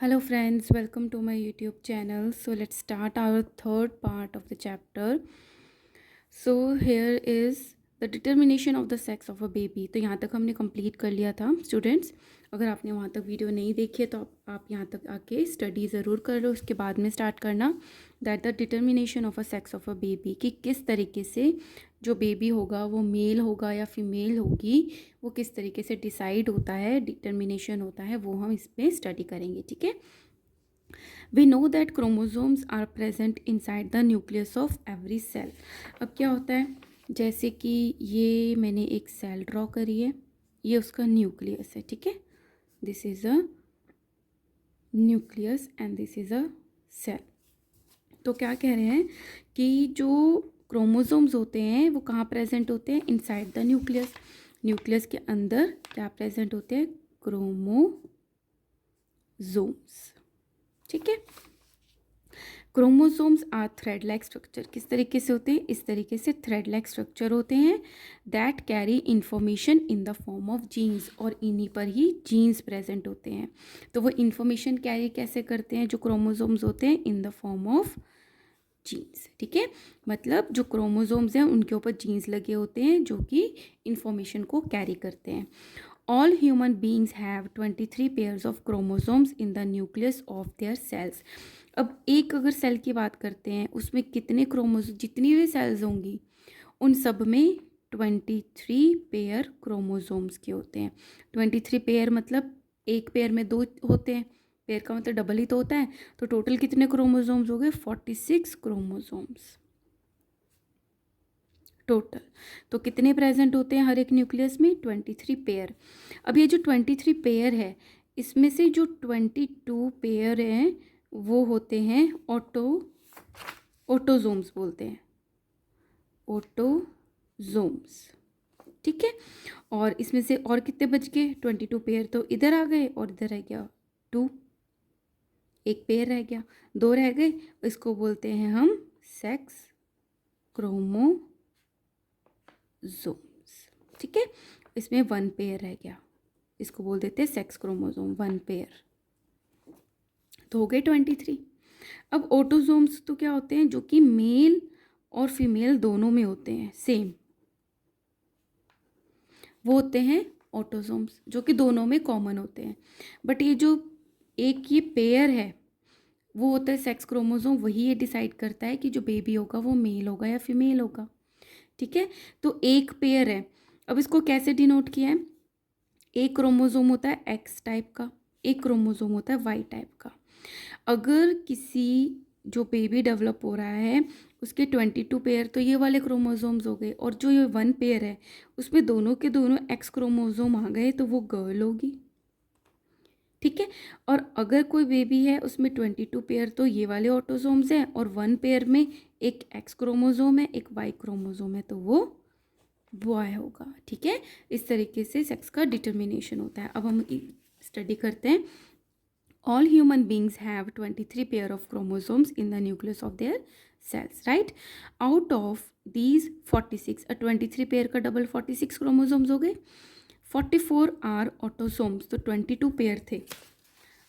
Hello friends, welcome to my YouTube channel. So let's start our third part of the chapter. So here is the determination of the sex of a baby. तो यहाँ तक हमने complete कर लिया था students. अगर आपने वहाँ तक वीडियो नहीं देखी है तो आप यहाँ तक आके स्टडी ज़रूर कर लो. उसके बाद में स्टार्ट करना that the determination of a sex of a baby, कि किस तरीके से जो बेबी होगा वो मेल होगा या फीमेल होगी, वो किस तरीके से डिसाइड होता है, डिटर्मिनेशन होता है, वो हम इसमें स्टडी करेंगे. ठीक है. We know that chromosomes are present inside the nucleus of every cell. अब क्या होता है, जैसे कि ये मैंने एक सेल ड्रॉ करी है, ये उसका न्यूक्लियस है. ठीक है. This is a nucleus and this is a cell. तो क्या कह रहे हैं कि जो क्रोमोसोम्स होते हैं वो कहाँ प्रेजेंट होते हैं? Inside the nucleus. न्यूक्लियस के अंदर क्या प्रेजेंट होते हैं? क्रोमोसोम्स. ठीक है. Chromosomes are thread like structure. किस तरीके से होते हैं? इस तरीके से थ्रेड लाइक स्ट्रक्चर होते हैं that carry information in the form of genes. और इन्हीं पर ही जीन्स प्रेजेंट होते हैं. तो वो इंफॉर्मेशन कैरी कैसे करते हैं जो क्रोमोसोम्स होते हैं? In the form of genes. ठीक है. मतलब जो क्रोमोसोम्स हैं उनके ऊपर जीन्स लगे होते हैं जो कि इंफॉर्मेशन को कैरी करते हैं. All human beings have 23 pairs of chromosomes in the nucleus of their cells. अब एक अगर सेल की बात करते हैं उसमें कितने क्रोमोसोम, जितनी भी सेल्स होंगी उन सब में 23 पेयर क्रोमोसोम्स के होते हैं. 23 पेयर मतलब एक पेयर में दो होते हैं. पेयर का मतलब डबल ही तो होता है. तो टोटल कितने क्रोमोसोम्स हो गए? 46 क्रोमोसोम्स टोटल. तो कितने प्रेजेंट होते हैं हर एक न्यूक्लियस में? 23 पेयर. अब ये जो 23 पेयर है इसमें से जो 22 पेयर हैं वो होते हैं ऑटोजोम्स बोलते हैं, ऑटोजोम्स. ठीक है. और इसमें से और कितने बच गए? 22 पेयर तो इधर आ गए और इधर रह गया 2. एक पेयर रह गया, 2 रह गए. इसको बोलते हैं हम सेक्स क्रोमोसोम्स. ठीक है. इसमें 1 पेयर रह गया, इसको बोल देते हैं सेक्स क्रोमोसोम. 1 पेयर तो हो गए 23. अब ऑटोसोम्स तो क्या होते हैं? जो कि मेल और फीमेल दोनों में होते हैं सेम, वो होते हैं ऑटोसोम्स जो कि दोनों में कॉमन होते हैं. बट ये जो एक ये पेयर है वो होता है सेक्स क्रोमोसोम. वही ये डिसाइड करता है कि जो बेबी होगा वो मेल होगा या फीमेल होगा. ठीक है. तो एक पेयर है. अब इसको कैसे डिनोट किया है? एक क्रोमोसोम होता है एक्स टाइप का, एक क्रोमोसोम होता है वाई टाइप का. अगर किसी जो बेबी डेवलप हो रहा है उसके 22 पेयर तो ये वाले क्रोमोसोम्स हो गए, और जो ये 1 पेयर है उसमें दोनों के दोनों एक्स क्रोमोसोम आ गए तो वो गर्ल होगी. ठीक है. और अगर कोई बेबी है उसमें 22 पेयर तो ये वाले ऑटोसोम्स हैं, और 1 पेयर में एक एक्स क्रोमोसोम है एक वाई क्रोमोसोम है तो वो बॉय होगा. ठीक है. इस तरीके से सेक्स का डिटर्मिनेशन होता है. अब हम स्टडी करते हैं. All human beings have 23 pair of chromosomes in the nucleus of their cells, right? Out of these 46, 23 pair का डबल 46 क्रोमोसोम्स हो गए. 44 आर ऑटोसोम्स, तो 22 पेयर थे,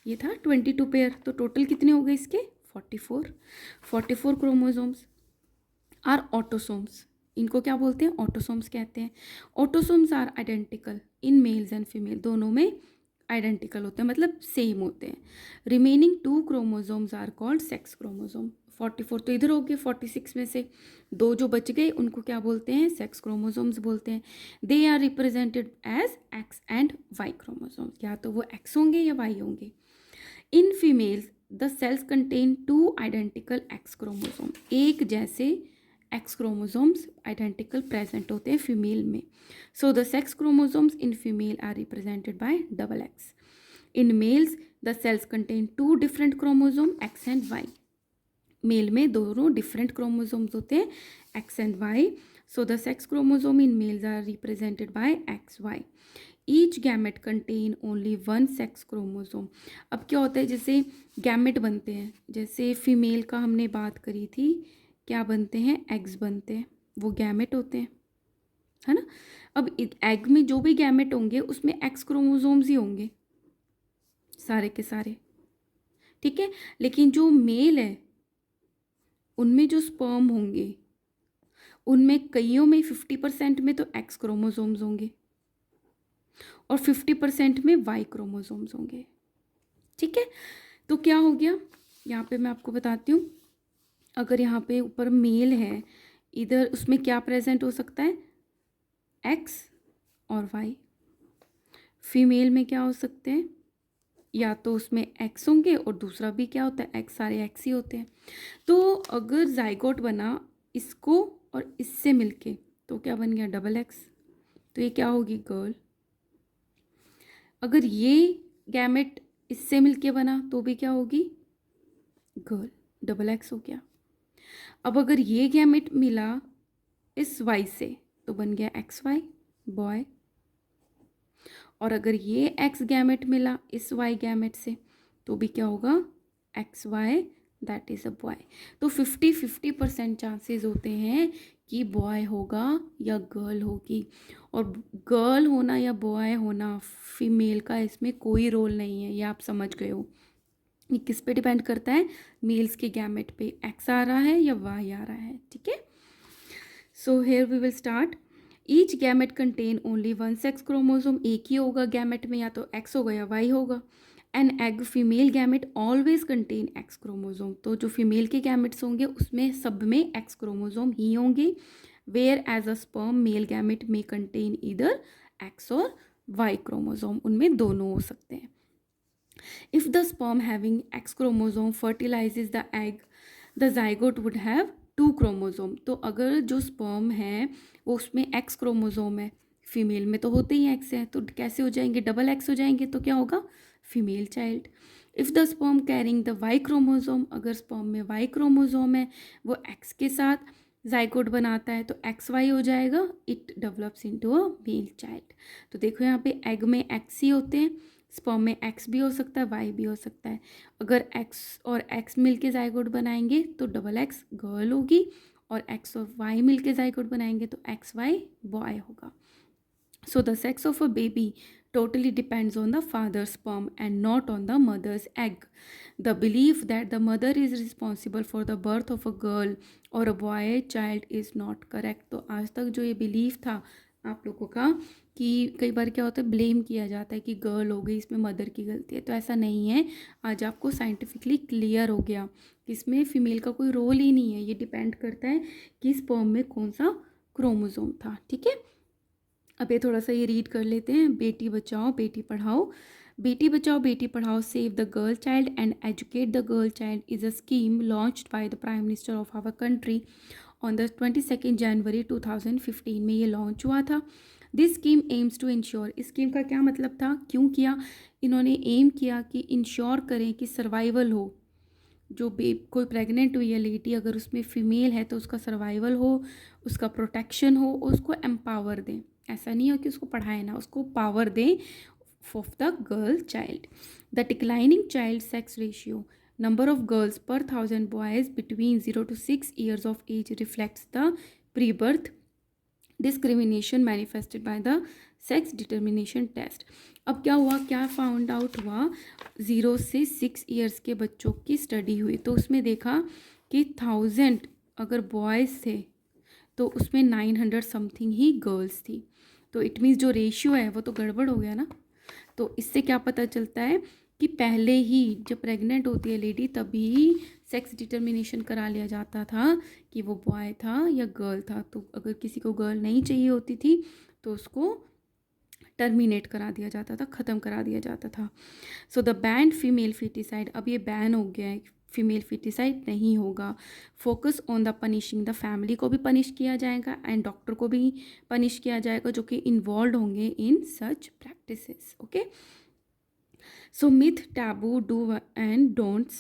ये था 22 पेयर. तो टोटल कितने हो गए इसके? 44 क्रोमोसोम्स आर ऑटोसोम्स. इनको क्या बोलते हैं? ऑटोसोम्स कहते हैं. Autosomes are identical in males and female. दोनों में आइडेंटिकल होते हैं मतलब सेम होते हैं. Remaining 2 chromosomes are called sex chromosome. 44 तो इधर हो गए, 46 में से 2 जो बच गए उनको क्या बोलते हैं? सेक्स क्रोमोसोम्स बोलते हैं. They are represented as X and Y chromosome. या तो वो एक्स होंगे या वाई होंगे. In females the cells contain 2 identical X chromosome. एक जैसे एक्स क्रोमोसोम्स आइडेंटिकल प्रेजेंट होते हैं फीमेल में. So the sex chromosomes in female are represented by double X. In males the cells contain 2 different chromosome X and Y. Male में दोनों different chromosomes होते हैं X and Y. So the sex chromosome in males are represented by X Y. Each gamete contain only 1 sex chromosome. अब क्या होता है, जैसे gamete बनते हैं, जैसे फीमेल का हमने बात करी थी, क्या बनते हैं? एग्स बनते हैं, वो गैमेट होते हैं, है ना. अब एग में जो भी गैमेट होंगे उसमें एक्स क्रोमोसोम्स ही होंगे सारे के सारे. ठीक है। लेकिन जो मेल है उनमें जो स्पर्म होंगे उनमें कईयों में 50% में तो एक्स क्रोमोसोम्स होंगे और 50% में वाई क्रोमोसोम्स होंगे। ठीक है, तो क्या हो गया यहाँ पे मैं आपको बताती हूँ। अगर यहाँ पे ऊपर मेल है, इधर उसमें क्या प्रेजेंट हो सकता है, एक्स और वाई। फीमेल में क्या हो सकते हैं, या तो उसमें एक्स होंगे और दूसरा भी क्या होता है एक्स, सारे एक्स ही होते हैं। तो अगर जाइगोट बना इसको और इससे मिलके तो क्या बन गया, डबल एक्स, तो ये क्या होगी, गर्ल। अगर ये गैमेट इससे मिलके बना तो भी क्या होगी, गर्ल, डबल एक्स हो गया। अब अगर ये गैमेट मिला इस वाई से तो बन गया एक्स वाई, बॉय। और अगर ये एक्स गैमेट मिला इस वाई गैमेट से तो भी क्या होगा, X Y, that is a boy. तो 50-50% चांसेस होते हैं कि बॉय होगा या गर्ल होगी। और गर्ल होना या बॉय होना, फीमेल का इसमें कोई रोल नहीं है, ये आप समझ गए हो। ये किस पे डिपेंड करता है, मेल्स के गैमेट पे, एक्स आ रहा है या वाई आ रहा है। ठीक है, so here we will start. Each gamete contain only one sex chromosome, एक ही होगा गैमेट में, या तो एक्स होगा या वाई होगा। An egg female gamete always contain x chromosome, तो जो फीमेल के गैमेट्स होंगे उसमें सब में एक्स क्रोमोसोम ही होंगे। Whereas a sperm male gamete में कंटेन इधर एक्स और वाई क्रोमोसोम, उनमें दोनों हो सकते हैं। If the sperm having X chromosome fertilizes the egg, the zygote would have 2 chromosome। तो अगर जो sperm है वो उसमें X क्रोमोसोम है, फीमेल में तो होते ही X है, तो कैसे हो जाएंगे, डबल X हो जाएंगे, तो क्या होगा, female child. If the sperm carrying the Y chromosome, अगर स्पर्म में वाई क्रोमोसोम है वो एक्स के साथ जाइगोट बनाता है तो एक्स वाई हो जाएगा, it develops into a male child. तो देखो यहाँ पे एग में एक्स ही होते हैं, स्पर्म में एक्स भी हो सकता है वाई भी हो सकता है। अगर एक्स और एक्स मिलके जाइगोट बनाएंगे तो डबल एक्स गर्ल होगी, और एक्स और वाई मिलके जाइगोट बनाएंगे तो एक्स वाई बॉय होगा। So the sex of a baby totally depends on the father's sperm and not on the mother's egg. The belief that the mother is responsible for the birth of a girl or a boy child is not correct. तो आज तक जो ये belief था आप लोगों का कि कई बार क्या होता है, ब्लेम किया जाता है कि गर्ल हो गई, इसमें मदर की गलती है, तो ऐसा नहीं है। आज आपको साइंटिफिकली क्लियर हो गया कि इसमें फीमेल का कोई रोल ही नहीं है, ये डिपेंड करता है कि स्पर्म में कौन सा क्रोमोसोम था। ठीक है, अब ये थोड़ा सा ये रीड कर लेते हैं। बेटी बचाओ बेटी पढ़ाओ, बेटी Bachao Beti Padhao save the girl child and educate the girl child is a scheme launched by the prime minister of our country on the 22 January 2015 में ये लॉन्च हुआ था। This scheme aims to ensure, इस स्कीम का क्या मतलब था, क्यों किया इन्होंने, एम किया कि इंश्योर करें कि सर्वाइवल हो, जो कोई प्रेग्नेंट हुई है लेडी अगर उसमें फ़ीमेल है तो उसका सर्वाइवल हो, उसका प्रोटेक्शन हो, उसको एम्पावर दें। ऐसा नहीं हो कि उसको पढ़ाए ना, उसको पावर दें of the girl child. The declining child sex ratio, number of girls per 1,000 boys between 0 to 6 years of age reflects the pre-birth discrimination manifested by the sex determination test। अब क्या हुआ, क्या फाउंड आउट हुआ, 0 से 6 years के बच्चों की study हुई तो उसमें देखा कि 1000 अगर बॉयज़ थे तो उसमें 900 समथिंग ही गर्ल्स थी। तो इट मीन्स जो रेशियो है वो तो गड़बड़ हो गया ना। तो इससे क्या पता चलता है कि पहले ही जब प्रेग्नेंट होती है लेडी तभी सेक्स डिटर्मिनेशन करा लिया जाता था कि वो बॉय था या गर्ल था। तो अगर किसी को गर्ल नहीं चाहिए होती थी तो उसको टर्मिनेट करा दिया जाता था, ख़त्म करा दिया जाता था। So the ban female foeticide, अब ये बैन हो गया है, फीमेल फिटिसाइड नहीं होगा। Focus on the punishing, the family को भी पनिश किया जाएगा एंड डॉक्टर को भी पनिश किया जाएगा जो कि इन्वॉल्व होंगे in such practices. Okay, so myth, taboo, do and don'ts.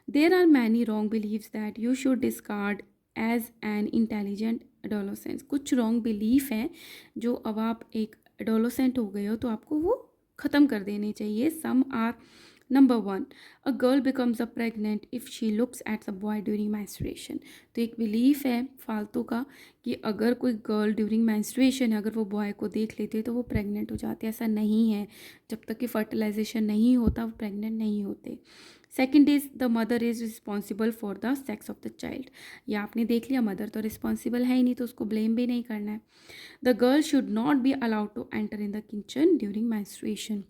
There are many wrong beliefs that you should discard as an intelligent adolescent। कुछ wrong belief हैं जो अब आप एक adolescent हो गए हो तो आपको वो ख़त्म कर देने चाहिए। Some are number 1, a girl becomes a pregnant if she looks at a boy during menstruation. तो एक बिलीफ है फालतू का कि अगर कोई गर्ल ड्यूरिंग मैंस्ट्रुएशन है अगर वो बॉय को देख लेते तो वो प्रेग्नेंट हो जाते, ऐसा नहीं है। जब तक कि फर्टिलाइजेशन नहीं होता वो प्रेग्नेंट नहीं होते। Second is the mother is responsible for the sex of the child. ये आपने देख लिया, मदर तो रिस्पॉन्सिबल है ही नहीं, तो उसको ब्लेम भी नहीं करना है। The girl should not be allowed to enter in the kitchen during menstruation।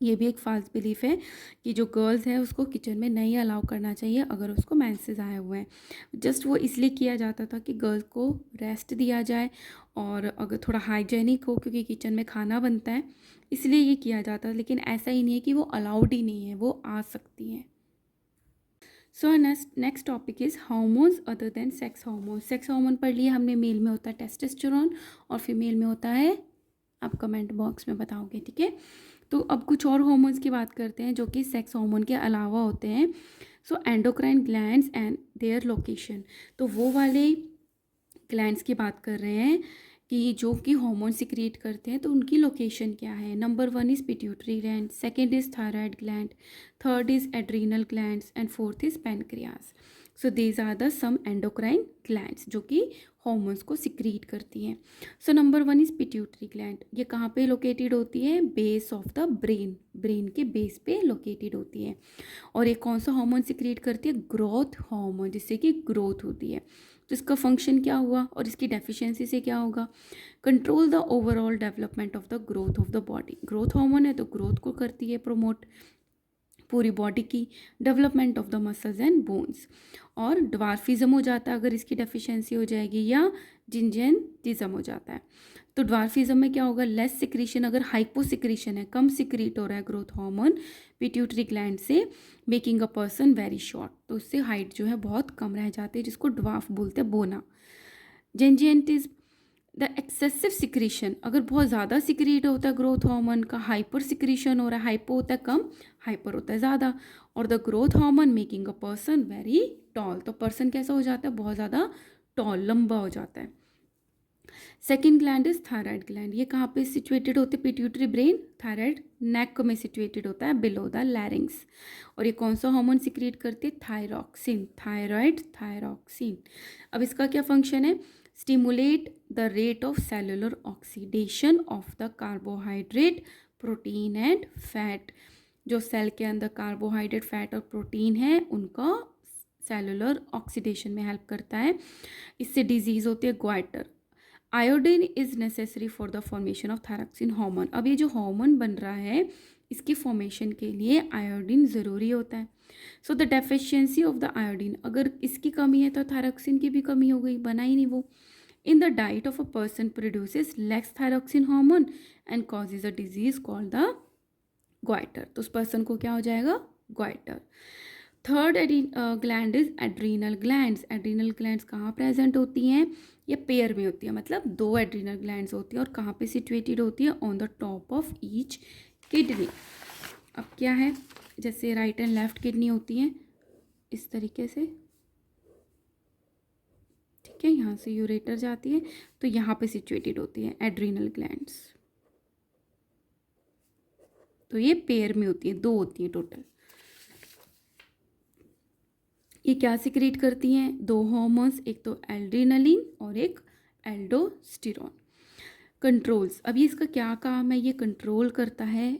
ये भी एक फाल्स बिलीफ है कि जो गर्ल्स है उसको किचन में नहीं अलाउ करना चाहिए अगर उसको मेंसेस आए हुए हैं। जस्ट वो इसलिए किया जाता था कि गर्ल्स को रेस्ट दिया जाए और अगर थोड़ा हाइजेनिक हो, क्योंकि किचन में खाना बनता है, इसलिए ये किया जाता है। लेकिन ऐसा ही नहीं है कि वो अलाउड ही नहीं है, वो आ सकती हैं। So next topic is hormones other than sex hormone. Sex hormone पढ़ लिए हमने, मेल में होता है टेस्टोस्टेरोन और फीमेल में होता है, आप कमेंट बॉक्स में बताओगे, ठीक है। तो अब कुछ और हार्मोन्स की बात करते हैं जो कि सेक्स हार्मोन के अलावा होते हैं। सो endocrine glands and their location, तो वो वाले ग्लैंड्स की बात कर रहे हैं कि जो कि हार्मोन सिक्रिएट करते हैं, तो उनकी लोकेशन क्या है। Number 1 is pituitary gland, second is thyroid gland, third is adrenal glands and fourth is pancreas. So these are the some endocrine glands जो कि हॉर्मोन्स को सिक्रीट करती हैं। So number 1 is pituitary gland. ये कहाँ पे लोकेटेड होती है, base of the brain, brain के बेस पे लोकेटेड होती है। और ये कौन सा हार्मोन सिक्रीट करती है, ग्रोथ हार्मोन, जिससे कि ग्रोथ होती है। तो इसका फंक्शन क्या हुआ और इसकी डेफिशिएंसी से क्या होगा, control the overall development of the growth of the body. Growth hormone है तो ग्रोथ को करती है प्रमोट, पूरी बॉडी की development of the muscles and bones. और ड्वार्फिज्म हो जाता है अगर इसकी डेफिशिएंसी हो जाएगी, या जिंजेंटिज्म हो जाता है। तो ड्वार्फिज्म में क्या होगा, लेस सिक्रीशन, अगर हाइपो सिक्रीशन है, कम सिक्रीट हो रहा है ग्रोथ हार्मोन पिट्यूटरी ग्लैंड से, making a person very short, तो उससे हाइट जो है बहुत कम रह जाती है, जिसको ड्वार्फ बोलते हैं, बोना। जिंजेंटिज्म, द एक्सेसिव सिक्रीशन, अगर बहुत ज़्यादा सिक्रीट होता है ग्रोथ हार्मोन का, हाइपर सिक्रीशन हो रहा है, हाइपो होता है कम, हाइपर होता है ज़्यादा। और the growth hormone making a person very tall, तो पर्सन कैसा हो जाता है, बहुत ज़्यादा टॉल, लंबा हो जाता है। Second gland is thyroid gland. ये कहाँ पे सिचुएटेड होते हैं, पिट्यूटरी ब्रेन, थायराइड नेक में सिचुएटेड होता है, बिलो द लैरिंग्स। और ये कौन सा हार्मोन सिक्रिएट करती है, थायरॉक्सिन, थायराइड थायरॉक्सिन। अब इसका क्या फंक्शन है, stimulate the rate of cellular oxidation of the carbohydrate, protein and fat. जो सेल के अंदर कार्बोहाइड्रेट, फैट और प्रोटीन है, उनका सेलुलर ऑक्सीडेशन में हेल्प करता है। इससे डिजीज़ होती है goitre. Iodine is necessary for the formation of thyroxine hormone. अब ये जो हार्मोन बन रहा है, इसकी फॉर्मेशन के लिए आयोडीन ज़रूरी होता है। So the deficiency of the iodine, अगर इसकी कमी है तो थायरॉक्सिन की भी कमी हो गई, बना ही नहीं वो। In the diet of a person produces less thyroxine hormone and causes a disease called the goitre. तो उस पर्सन को क्या हो जाएगा, goitre. Third gland is adrenal glands. Adrenal glands कहाँ प्रेजेंट होती हैं, ये पेयर में होती है, मतलब दो एड्रीनल ग्लैंड्स होती हैं, और कहाँ पे सिचुएटेड होती है, on the top of each kidney. अब क्या है, जैसे राइट एंड लेफ्ट किडनी होती हैं इस तरीके से, ठीक है, यहाँ से यूरेटर जाती है, तो यहाँ पे सिचुएटेड होती है एड्रीनल ग्लैंड्स। तो ये पेयर में होती है, दो होती है टोटल। ये क्या सिक्रीट करती हैं, दो हार्मोन्स, एक तो एड्रेनालिन और एक एल्डोस्टेरोन। कंट्रोल्स, अब ये इसका क्या काम है, ये कंट्रोल करता है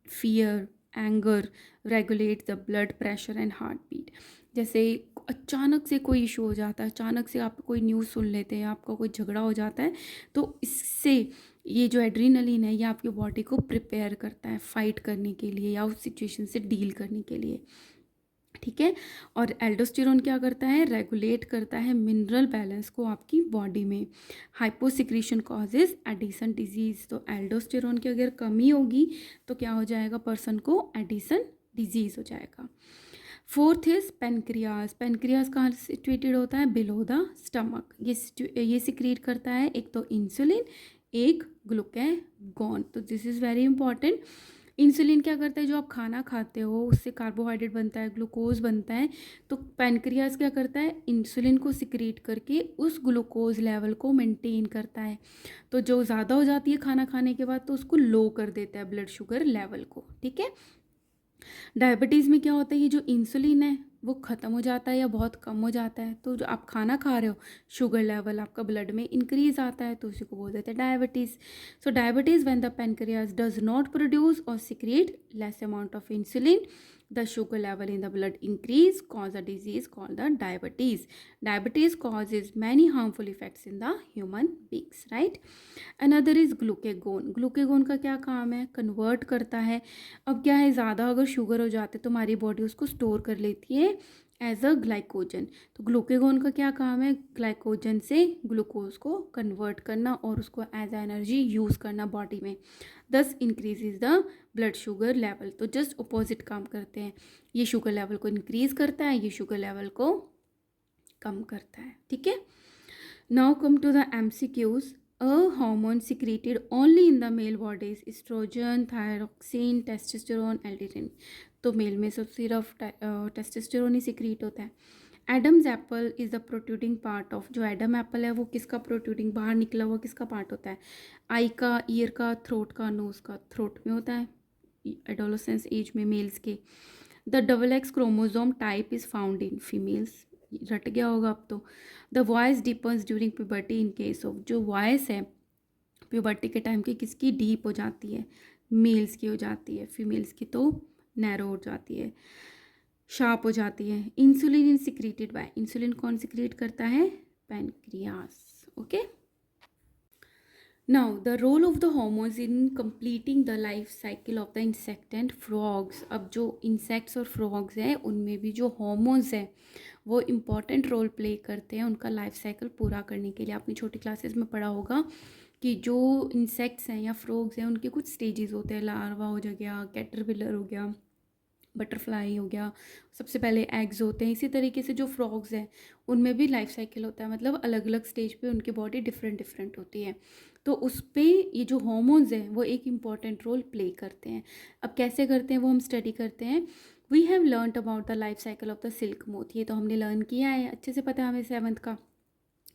fear, anger, regulate the blood pressure and heart beat. जैसे अचानक से कोई इशू हो जाता है, अचानक से आप कोई न्यूज़ सुन लेते हैं, आपका कोई झगड़ा हो जाता है, तो इससे ये जो एड्रेनालिन है, ये आपकी बॉडी को प्रिपेयर करता है फाइट करने के लिए या उस सिचुएशन से डील करने के लिए, ठीक है। और एल्डोस्टेरोन क्या करता है, रेगुलेट करता है मिनरल बैलेंस को आपकी बॉडी में। हाइपोसिक्रीशन कॉजेज एडिसन डिजीज़, तो एल्डोस्टेरोन की अगर कमी होगी तो क्या हो जाएगा, पर्सन को एडिसन डिजीज़ हो जाएगा। Fourth is pancreas. पेनक्रियाज कहाँ सिचुएटेड होता है, बिलो द स्टमक। ये सिक्रीट करता है एक तो इंसुलिन, एक ग्लूकागॉन। तो this is very important. Insulin क्या करता है, जो आप खाना खाते हो उससे कार्बोहाइड्रेट बनता है, ग्लूकोज बनता है, तो पैनक्रियाज क्या करता है, इंसुलिन को सिक्रीट करके उस ग्लूकोज लेवल को मेंटेन करता है। तो जो ज़्यादा हो जाती है खाना खाने के बाद, तो उसको लो कर देता है ब्लड शुगर लेवल को, ठीक है। डायबिटीज़ में क्या होता है, ये जो इंसुलिन है वो ख़त्म हो जाता है या बहुत कम हो जाता है, तो जो आप खाना खा रहे हो, शुगर लेवल आपका ब्लड में इंक्रीज आता है, तो उसी को बोल देते हैं diabetes. So diabetes when the pancreas does not produce or secrete less amount of insulin, The sugar level in the blood increase cause a disease called the diabetes. Diabetes causes many harmful effects in the human beings, right? Another is glucagon. Glucagon का क्या काम है? Convert करता है. अब क्या है, ज़्यादा अगर शुगर हो जाते तो हमारी बॉडी उसको स्टोर कर लेती है एज अ ग्लाइकोजन. तो ग्लूकेगोन का क्या काम है? ग्लाइकोजन से ग्लूकोज को कन्वर्ट करना और उसको एज अ एनर्जी यूज़ करना बॉडी में. दस increases the blood sugar level. तो जस्ट अपोजिट काम करते हैं. ये शुगर लेवल को इंक्रीज करता है, ये शुगर लेवल को कम करता है. ठीक है. Now come to the MCQs. A hormone secreted only in the male bodies: estrogen, thyroxine, testosterone, L-theanine. तो मेल में सब सिर्फ टेस्टोस्टेरोन ही सिक्रीट होता है. Adam's apple is the protruding part of. जो एडम एप्पल है वो किसका प्रोट्रूडिंग, बाहर निकला हुआ किसका पार्ट होता है? आई का, ईयर का, थ्रोट का, नोज का. थ्रोट में होता है एडोलेसेंस एज में मेल्स के. The double x chromosome type is found in females. रट गया होगा अब तो. The voice depends during puberty in case of. जो वॉइस है प्यूबर्टी के टाइम की किसकी डीप हो जाती है? मेल्स की हो जाती है. फीमेल्स की तो नैरो हो जाती है, शार्प हो जाती है. Insulin is secreted by. Insulin कौन सिक्रीट करता है? Pancreas. Okay. Now the role of the hormones in completing the life cycle of the insect and frogs. अब जो इंसेक्ट्स और फ्रॉग्स हैं उनमें भी जो हॉर्मोन्स हैं वो इम्पॉर्टेंट रोल प्ले करते हैं उनका लाइफ साइकिल पूरा करने के लिए. आपने छोटी क्लासेस में पढ़ा होगा कि जो इंसेक्ट्स हैं या फ्रॉग्स हैं उनके कुछ स्टेजेस होते हैं. लार्वा हो गया, कैटरपिलर हो गया, बटरफ्लाई हो गया, सबसे पहले एग्स होते हैं. इसी तरीके से जो फ्रॉग्स हैं उनमें भी लाइफ साइकिल होता है, मतलब अलग अलग स्टेज पे उनकी बॉडी डिफरेंट डिफरेंट होती है. तो उस पर ये जो हॉर्मोन्स हैं वो एक इम्पॉर्टेंट रोल प्ले करते हैं. अब कैसे करते हैं वो हम स्टडी करते हैं. We have learned about the life cycle of the silk moth. ये तो हमने लर्न किया है, अच्छे से पता है हमें 7th का.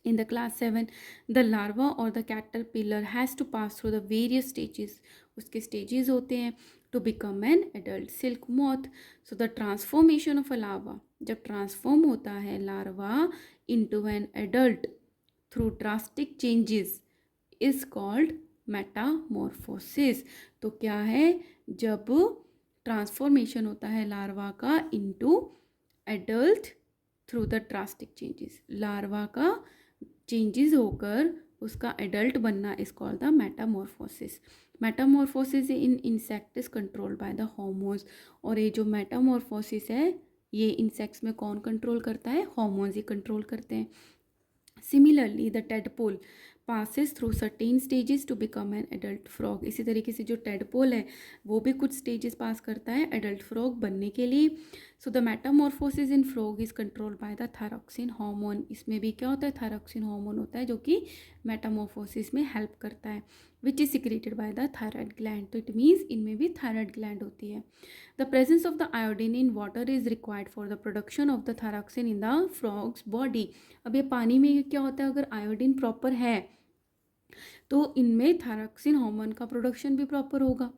In the class 7, the larva or the caterpillar has to pass through the various stages. उसके stages होते हैं to become an adult silk moth. So the transformation of a larva, जब transform होता है larva into an adult through drastic changes is called metamorphosis. तो क्या है? जब ट्रांसफॉर्मेशन होता है लार्वा का into adult through the drastic changes. Larva का चेंजेस होकर उसका एडल्ट बनना is called the Metamorphosis. Metamorphosis in insect is controlled by the hormones. और ये जो मेटामॉर्फोसिस है ये इंसेक्ट्स में कौन कंट्रोल करता है? हॉर्मोन्स ही कंट्रोल करते हैं. Similarly the tadpole passes through certain stages to become an adult frog. इसी तरीके से जो टेडपोल है वो भी कुछ स्टेजेस पास करता है एडल्ट फ्रॉग बनने के लिए. So the Metamorphosis in frog is controlled by the thyroxine hormone. इसमें भी क्या होता है? थायरॉक्सिन हार्मोन होता है जो कि मेटामॉर्फोसिस में हेल्प करता है, which is secreted by the thyroid gland. तो इट मीन्स इनमें भी थायराइड ग्लैंड होती है. The presence of the iodine in water is required for the production of the thyroxine in the frogs body. अब ये पानी में क्या होता है? अगर आयोडीन प्रॉपर है तो इनमें थायरॉक्सिन हार्मोन का प्रोडक्शन भी प्रॉपर होगा.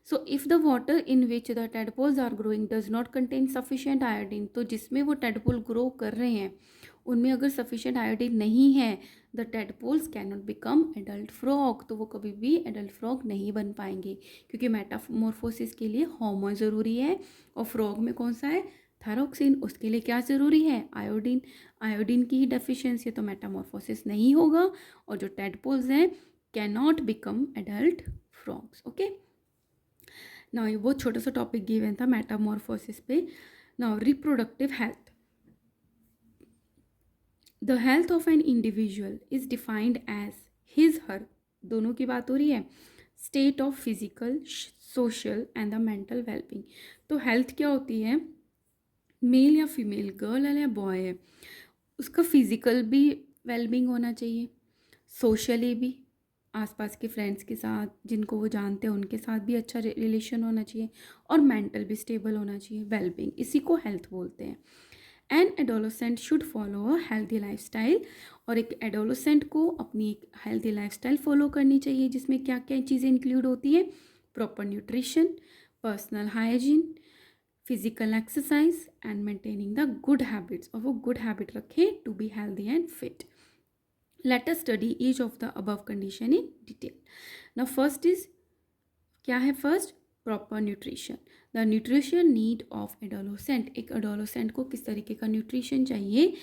So if the water in which the tadpoles are growing does not contain sufficient iodine. तो जिसमें वो टेडपोल ग्रो कर रहे हैं उनमें अगर सफिशिएंट आयोडीन नहीं है the tadpoles can not become adult frog. तो वो कभी भी एडल्ट फ्रॉग नहीं बन पाएंगे क्योंकि मेटामॉर्फोसिस के लिए हार्मोन ज़रूरी है और फ्रॉग में कौन सा है? थायरॉक्सिन. उसके लिए क्या ज़रूरी है? आयोडीन. आयोडीन की ही डेफिशिएंसी है तो मेटामॉर्फोसिस नहीं होगा और जो टेडपोल्स हैं can not become adult frogs. Okay. Now ये बहुत छोटा सा टॉपिक गिवन था मेटामॉर्फोसिस पे. Now reproductive health. The health of an individual is defined as his her, दोनों की बात हो रही है, state of physical, social and the mental wellbeing. तो हेल्थ क्या होती है? मेल या फीमेल, गर्ल है या बॉय है, उसका फिजिकल भी वेलबींग होना चाहिए, सोशली भी आसपास के फ्रेंड्स के साथ जिनको वो जानते हैं उनके साथ भी अच्छा रिलेशन होना चाहिए और मेंटल भी स्टेबल होना चाहिए. वेलबींग, इसी को हेल्थ बोलते हैं. An adolescent should follow a healthy lifestyle. और एक एडोलेसेंट को अपनी एक हेल्दी लाइफस्टाइल फॉलो करनी चाहिए जिसमें क्या क्या चीज़ें इंक्लूड होती हैं? Proper nutrition, personal hygiene, physical exercise and maintaining the good habits. और वो गुड हैबिट रखे to be healthy and fit. Let us study each of the above condition in detail. Now first is क्या है? First proper nutrition, the nutrition need of adolescent, एक adolescent को किस तरीके का न्यूट्रिशन चाहिए.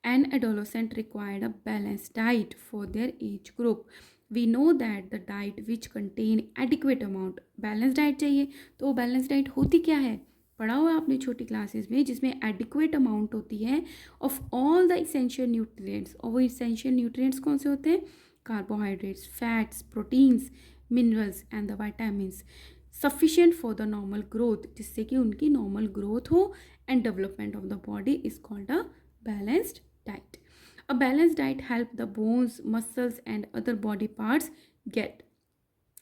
An adolescent required a balance diet for their age group. We know that the diet which contain adequate amount, balance diet चाहिए. तो balance diet होती क्या है, पढ़ा हुआ आपने छोटी क्लासेस में, जिसमें एडिक्वेट अमाउंट होती है of all the essential nutrients. और वो इसेंशियल न्यूट्रिएंट्स कौन से होते हैं, carbohydrates, fats, proteins, minerals and the vitamins, sufficient for the normal growth, जिससे कि उनकी नॉर्मल ग्रोथ हो and development of the body is called a balanced diet. A balanced diet help the bones, muscles and other body parts get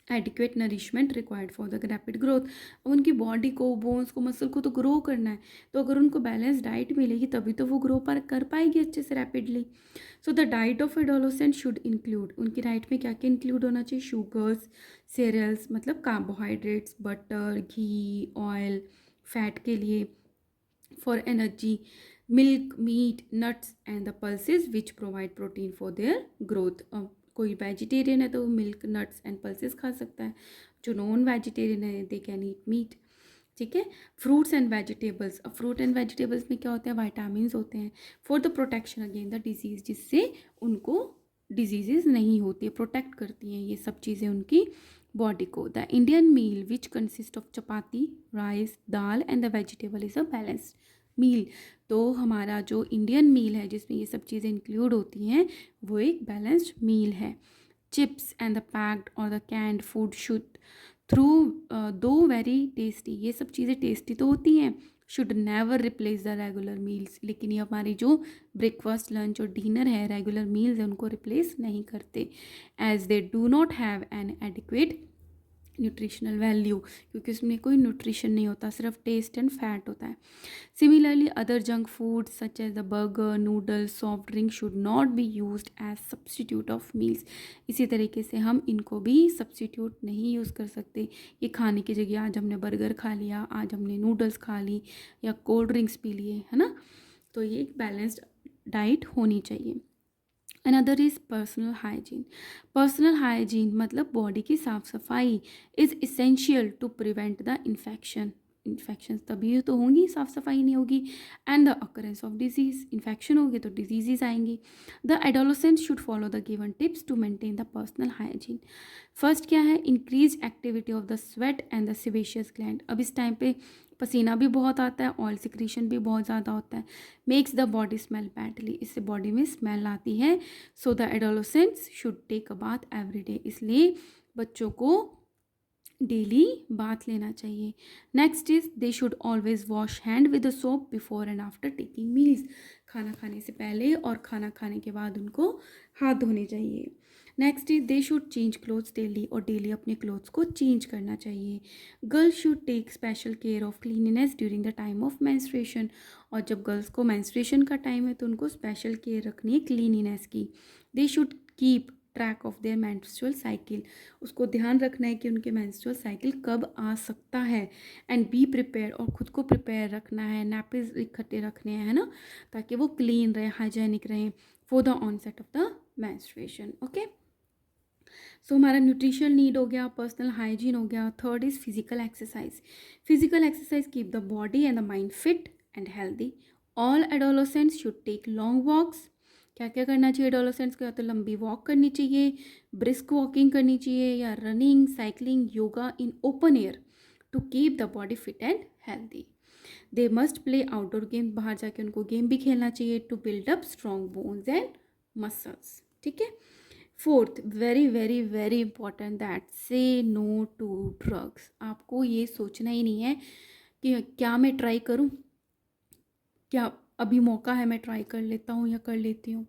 adequate nourishment required for the rapid growth. अब उनकी body को, bones को, muscle को तो grow करना है, तो अगर उनको बैलेंस डाइट मिलेगी तभी तो वो ग्रो कर पाएगी अच्छे से rapidly. So the diet of adolescent should include, उनकी डाइट में क्या क्या इंक्लूड होना चाहिए, शुगर्स, सीरियल्स मतलब carbohydrates, butter, ghee, oil fat के लिए, for energy, milk, meat, nuts and the pulses which provide protein for their growth. कोई वेजिटेरियन है तो वो मिल्क, नट्स एंड पल्सेस खा सकता है. जो नॉन वेजिटेरियन है दे कैन ईट मीट. ठीक है. फ्रूट्स एंड वेजिटेबल्स, अब फ्रूट एंड वेजिटेबल्स में क्या होते हैं, वाइटामिन होते हैं for the protection against the disease, जिससे उनको डिजीजेज नहीं होती है, प्रोटेक्ट करती हैं ये सब चीज़ें उनकी बॉडी को. The Indian meal which consist of chapati, rice, dal and the vegetable is a balanced meal. तो हमारा जो इंडियन मील है जिसमें ये सब चीज़ें इंक्लूड होती हैं वो एक बैलेंस्ड मील है. चिप्स एंड द पैक्ड और the canned food should through though very tasty, ये सब चीज़ें टेस्टी तो होती हैं, should never replace the regular meals, लेकिन ये हमारी जो ब्रेकफास्ट, लंच और डिनर है, रेगुलर मील्स है, उनको रिप्लेस नहीं करते, as they do not have an adequate nutritional value, क्योंकि उसमें कोई न्यूट्रिशन नहीं होता, सिर्फ टेस्ट एंड फैट होता है. Similarly other junk food such as the burger, noodles, soft drink should not be used as substitute of meals. इसी तरीके से हम इनको भी सब्सटीट्यूट नहीं यूज़ कर सकते. ये खाने की जगह आज हमने बर्गर खा लिया, आज हमने नूडल्स खा ली या कोल्ड ड्रिंक्स पी लिए, है ना. तो ये एक बैलेंस्ड डाइट होनी चाहिए. Another is personal hygiene. Personal hygiene मतलब बॉडी की साफ सफाई is essential to prevent the infection. Infection तभी तो होंगी, साफ सफाई नहीं होगी, and the occurrence of disease, infection होगी तो डिजीज़ आएंगी. The adolescent should follow the given tips to maintain the personal hygiene. First क्या है, increase activity of the sweat and the sebaceous gland. अब इस टाइम पे पसीना भी बहुत आता है, ऑयल सिक्रीशन भी बहुत ज़्यादा होता है, makes the body smell badly, इससे बॉडी में स्मेल आती है. So the adolescents should take a bath every day, इसलिए बच्चों को डेली बाथ लेना चाहिए. Next is they should always wash hand with the soap before and after taking meals. खाना खाने से पहले और खाना खाने के बाद उनको हाथ धोने चाहिए. Next is they should change clothes daily, और डेली अपने क्लोथ्स को चेंज करना चाहिए. Girls should take special care of cleanliness during the time of menstruation, और जब गर्ल्स को मेंस्ट्रुएशन का टाइम है तो उनको स्पेशल केयर रखनी है क्लीनिनेस की. They should keep track of their menstrual cycle, उसको ध्यान रखना है कि उनके मेंस्ट्रुअल साइकिल कब आ सकता है. एंड बी प्रिपेयर, और ख़ुद को प्रिपेयर रखना है, नैपिज इकट्ठे रखने हैं, है ना, ताकि वो क्लीन रहे, हाइजेनिक रहें for the onset of the menstruation. Okay, so हमारा न्यूट्रिशन नीड हो गया, पर्सनल हाइजीन हो गया. Third is physical exercise. Physical exercise keep the body and the mind fit and healthy. All adolescents should take long walks. क्या क्या करना चाहिए एडोलोसेंट्स को, या तो लंबी वॉक करनी चाहिए, ब्रिस्क वॉकिंग करनी चाहिए, या running, cycling, yoga in open air to keep the body fit and healthy. They must play outdoor game, बाहर जाके उनको गेम भी खेलना चाहिए to build up strong bones and muscles. ठीक है. Fourth, very very very important, that say no to drugs. आपको ये सोचना ही नहीं है कि क्या मैं ट्राई करूं, क्या अभी मौका है मैं ट्राई कर लेता हूँ या कर लेती हूँ.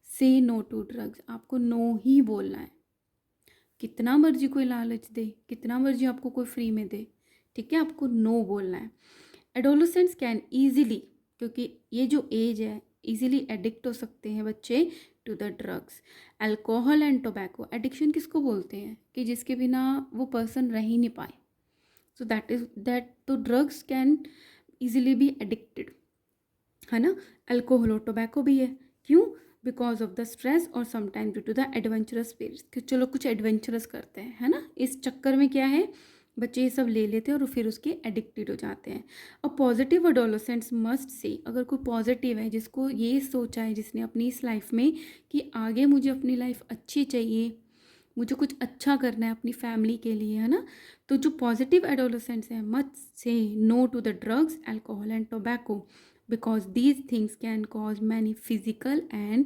से नो टू ड्रग्स, आपको नो ही बोलना है. कितना मर्जी कोई लालच दे, कितना मर्जी आपको कोई फ्री में दे, ठीक है, आपको नो बोलना है. एडोलोसेंट्स कैन ईजिली, क्योंकि ये जो एज है, ईजिली एडिक्ट हो सकते हैं बच्चे to the drugs. Alcohol and tobacco, addiction किसको बोलते हैं कि जिसके बिना वो पर्सन रह ही नहीं पाए. सो दैट तो drugs can easily be addicted, है ना. अल्कोहल और टोबैको भी है. क्यों? बिकॉज ऑफ द स्ट्रेस और sometime due to the adventurous spirits, कि चलो कुछ एडवेंचरस करते हैं, है ना. इस चक्कर में क्या है, बच्चे ये सब ले लेते हैं और फिर उसके एडिक्टेड हो जाते हैं। अब पॉजिटिव अडोलेसेंट्स मस्ट से, अगर कोई पॉजिटिव है जिसको ये सोचा है, जिसने अपनी इस लाइफ में कि आगे मुझे अपनी लाइफ अच्छी चाहिए, मुझे कुछ अच्छा करना है अपनी फैमिली के लिए, है ना, तो जो पॉजिटिव एडोलेसेंट्स हैं must say no to the drugs, alcohol and tobacco, because these things can cause many physical and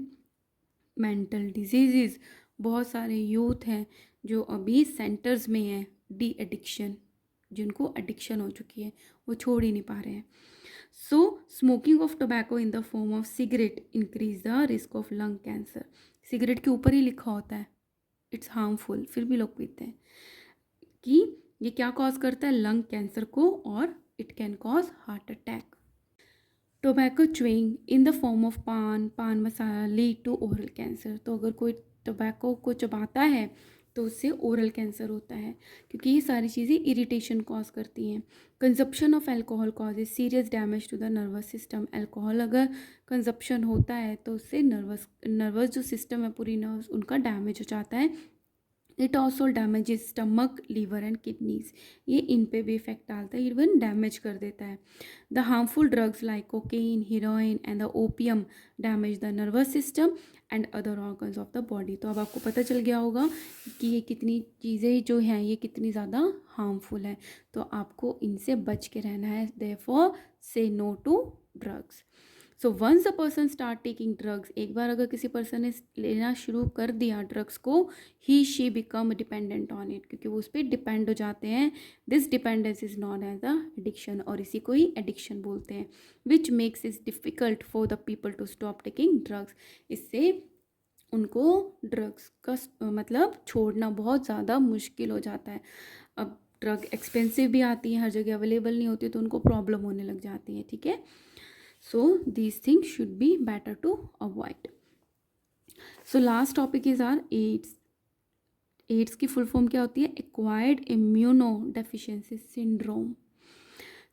mental disease. बहुत सारे यूथ हैं जो अभी सेंटर्स में हैं डी एडिक्शन, जिनको एडिक्शन हो चुकी है, वो छोड़ ही नहीं पा रहे हैं। So smoking of tobacco in the form of cigarette increase the risk of lung cancer. Cigarette के ऊपर ही लिखा होता है इट्स हार्मफुल, फिर भी लोग पीते हैं कि ये क्या कॉज करता है, लंग कैंसर को, और it can cause heart attack. Tobacco chewing in the form of पान मसाला लीड टू ओरल कैंसर। तो अगर कोई टोबैको को चबाता है तो उससे ओरल कैंसर होता है, क्योंकि ये सारी चीज़ें इरिटेशन कॉज करती हैं। Consumption of alcohol causes serious damage to the nervous system. Alcohol अगर कंजप्शन होता है तो उससे नर्वस जो सिस्टम है, पूरी नर्व्स, उनका डैमेज हो जाता है। It also damages stomach, liver and kidneys. ये इन पे भी इफेक्ट डालता है, इवन डैमेज कर देता है। The harmful drugs like cocaine, heroine and the opium damage the nervous system and other organs of the body. तो अब आपको पता चल गया होगा कि ये कितनी चीज़ें जो हैं ये कितनी ज़्यादा हार्मफुल है, तो आपको इनसे बच के रहना है। Therefore say no to drugs. So once a person start taking drugs, एक बार अगर किसी पर्सन ने लेना शुरू कर दिया ड्रग्स को, he she become dependent on it, क्योंकि वो उस पर डिपेंड हो जाते हैं। This dependence is known as the addiction, और इसी को ही एडिक्शन बोलते हैं, which makes it difficult for the people to stop taking drugs. इससे उनको ड्रग्स का मतलब छोड़ना बहुत ज़्यादा मुश्किल हो जाता है। अब ड्रग एक्सपेंसिव भी आती है, हर जगह अवेलेबल नहीं होती, तो उनको प्रॉब्लम होने लग जाती है, ठीक है। So these things should be better to avoid. So last topic is our AIDS. AIDS की फुल फॉर्म क्या होती है, acquired immunodeficiency syndrome.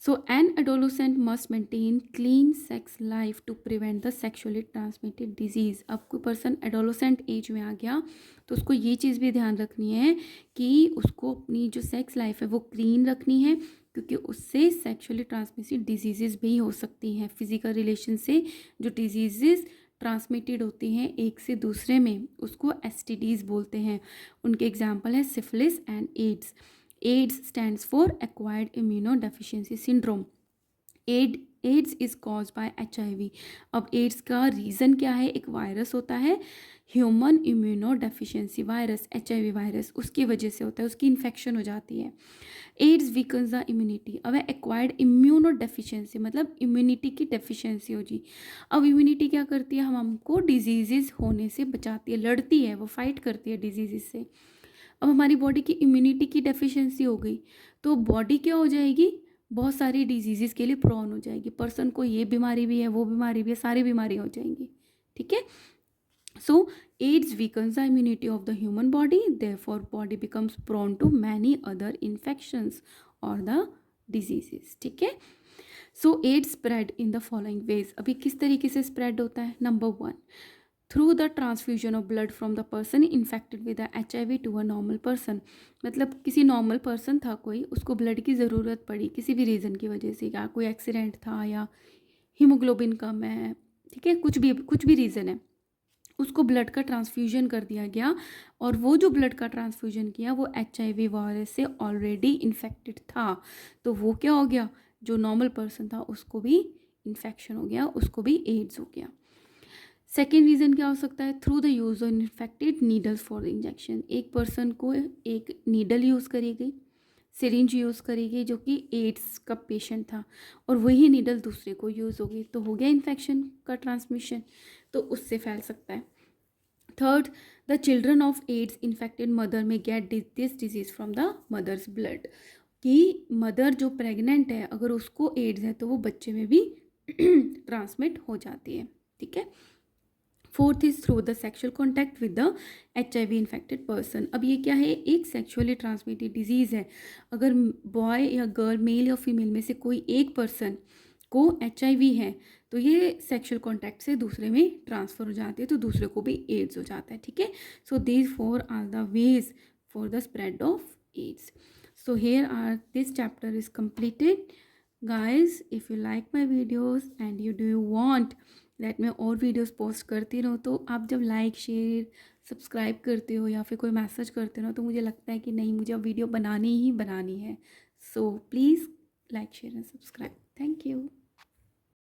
So an adolescent must maintain clean sex life to prevent the sexually transmitted disease. अब कोई person adolescent as में आ गया तो उसको ये चीज़ भी ध्यान रखनी है कि उसको अपनी जो सेक्स लाइफ है वो क्लीन रखनी है, क्योंकि उससे सेक्सुअली ट्रांसमिटेड डिजीज़ भी हो सकती हैं। फिजिकल रिलेशन से जो डिजीज़ ट्रांसमिटेड होती हैं एक से दूसरे में, उसको एसटीडीज़ बोलते हैं। उनके एग्जाम्पल है syphilis and AIDS. AIDS stands for acquired immunodeficiency syndrome. AIDS is cause by HIV। अब एड्स का रीज़न क्या है, एक वायरस होता है human immunodeficiency virus, HIV virus, उसकी वजह से होता है, उसकी इन्फेक्शन हो जाती है। AIDS weakens the immunity. अब एक्वायर्ड इम्यूनोडेफिशिएंसी मतलब इम्यूनिटी की डेफिशिएंसी हो जी। अब इम्यूनिटी क्या करती है, हमको डिजीज़ होने से बचाती है, लड़ती है, वो फाइट करती है डिजीज़ से। अब हमारी बॉडी की इम्यूनिटी की डेफिशिएंसी हो गई तो बॉडी क्या हो जाएगी, बहुत सारी डिजीज़ के लिए प्रोन हो जाएगी। पर्सन को ये बीमारी भी है, वो बीमारी भी है, सारी बीमारियाँ हो जाएंगी, ठीक है। So AIDS weakens the immunity of the human body, therefore body becomes prone to many other infections or the diseases, ठीक है। So AIDS spread in the following ways। अभी किस तरीके से स्प्रेड होता है, number 1 through the transfusion of blood from the person infected with HIV to a normal person. मतलब किसी नॉर्मल पर्सन था कोई, उसको ब्लड की ज़रूरत पड़ी किसी भी रीज़न की वजह से, या कोई एक्सीडेंट था या हीमोग्लोबिन कम है, ठीक है, कुछ भी रीज़न है, उसको ब्लड का ट्रांसफ्यूजन कर दिया गया, और वो जो ब्लड का ट्रांसफ्यूजन किया वो HIV वायरस से ऑलरेडी इन्फेक्टेड था, तो वो क्या हो गया, जो नॉर्मल पर्सन था उसको भी इन्फेक्शन हो गया, उसको भी एड्स हो गया। सेकेंड रीज़न क्या हो सकता है, through the use of infected needles for injection. एक पर्सन को एक नीडल यूज़ करी गई, सिरिंज यूज़ करी गई जो कि एड्स का पेशेंट था, और वही नीडल दूसरे को यूज़ हो गई, तो हो गया इन्फेक्शन का ट्रांसमिशन, तो उससे फैल सकता है। Third, the children of AIDS infected mother may get this disease from the mother's blood. कि मदर जो प्रेग्नेंट है अगर उसको एड्स है तो वो बच्चे में भी ट्रांसमिट हो जाती है, ठीक है। Fourth is through the sexual contact with the HIV infected person. अब ये क्या है, एक सेक्शुअली ट्रांसमिटेड डिजीज़ है। अगर बॉय या गर्ल, मेल या फीमेल में से कोई एक पर्सन को HIV है तो ये सेक्शुअल कॉन्टैक्ट से दूसरे में ट्रांसफ़र हो जाती है, तो दूसरे को भी एड्स हो जाता है, ठीक है। So these four are the ways for the spread of AIDS. So here are this chapter is completed. Guys, if you like my videos and you want that मैं और वीडियोस पोस्ट करती रहूँ, तो आप जब लाइक शेयर सब्सक्राइब करते हो या फिर कोई मैसेज करते हो ना, तो मुझे लगता है कि नहीं, मुझे अब वीडियो बनानी ही बनानी है. So please like share and subscribe. Thank you.